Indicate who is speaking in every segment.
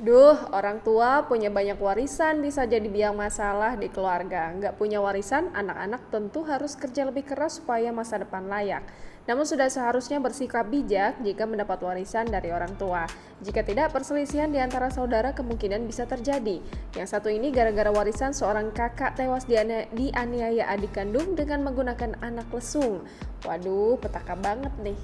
Speaker 1: Orang tua punya banyak warisan bisa jadi biang masalah di keluarga. Nggak punya warisan, anak-anak tentu harus kerja lebih keras supaya masa depan layak. Namun sudah seharusnya bersikap bijak jika mendapat warisan dari orang tua. Jika tidak, perselisihan di antara saudara kemungkinan bisa terjadi. Yang satu ini gara-gara warisan seorang kakak tewas dianiaya adik kandung dengan menggunakan anak lesung. Waduh, petaka banget nih.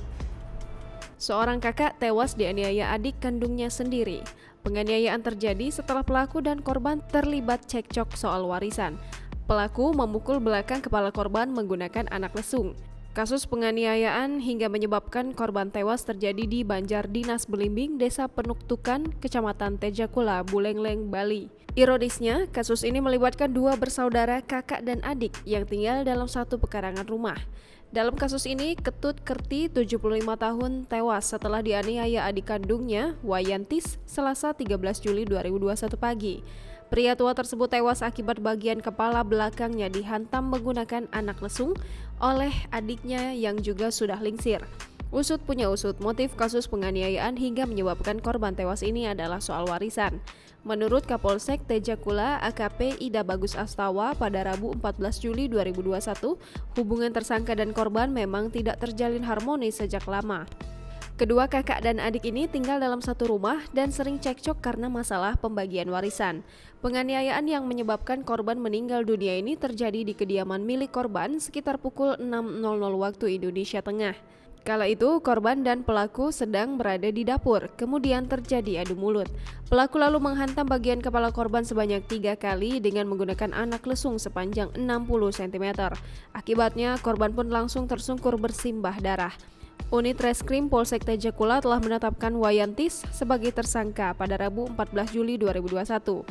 Speaker 1: Seorang kakak tewas dianiaya adik kandungnya sendiri. Penganiayaan terjadi setelah pelaku dan korban terlibat cekcok soal warisan. Pelaku memukul belakang kepala korban menggunakan anak lesung. Kasus penganiayaan hingga menyebabkan korban tewas terjadi di Banjar Dinas Belimbing, Desa Penuktukan, Kecamatan Tejakula, Buleleng, Bali. Ironisnya, kasus ini melibatkan dua bersaudara kakak dan adik yang tinggal dalam satu pekarangan rumah. Dalam kasus ini, Ketut Kerti, 75 tahun, tewas setelah dianiaya adik kandungnya, Wayantis, Selasa 13 Juli 2021 pagi. Pria tua tersebut tewas akibat bagian kepala belakangnya dihantam menggunakan anak lesung oleh adiknya yang juga sudah lingsir. Usut punya usut, motif kasus penganiayaan hingga menyebabkan korban tewas ini adalah soal warisan. Menurut Kapolsek Tejakula AKP Ida Bagus Astawa pada Rabu 14 Juli 2021, hubungan tersangka dan korban memang tidak terjalin harmonis sejak lama. Kedua kakak dan adik ini tinggal dalam satu rumah dan sering cekcok karena masalah pembagian warisan. Penganiayaan yang menyebabkan korban meninggal dunia ini terjadi di kediaman milik korban sekitar pukul 6.00 waktu Indonesia Tengah. Kala itu, korban dan pelaku sedang berada di dapur, kemudian terjadi adu mulut. Pelaku lalu menghantam bagian kepala korban sebanyak 3 kali dengan menggunakan anak lesung sepanjang 60 cm. Akibatnya, korban pun langsung tersungkur bersimbah darah. Unit Reskrim Polsek Tejakula telah menetapkan Wayantis sebagai tersangka pada Rabu 14 Juli 2021.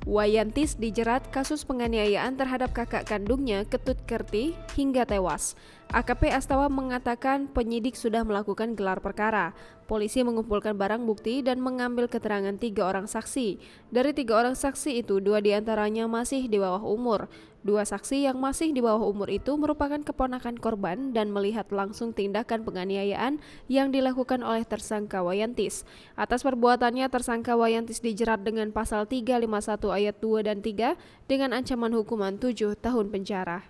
Speaker 1: Wayantis dijerat kasus penganiayaan terhadap kakak kandungnya Ketut Kerti hingga tewas. AKP Astawa mengatakan penyidik sudah melakukan gelar perkara. Polisi mengumpulkan barang bukti dan mengambil keterangan 3 orang saksi. Dari 3 orang saksi itu, 2 diantaranya masih di bawah umur. 2 saksi yang masih di bawah umur itu merupakan keponakan korban dan melihat langsung tindakan penganiayaan yang dilakukan oleh tersangka Wayantis. Atas perbuatannya, tersangka Wayantis dijerat dengan pasal 351 ayat 2 dan 3 dengan ancaman hukuman 7 tahun penjara.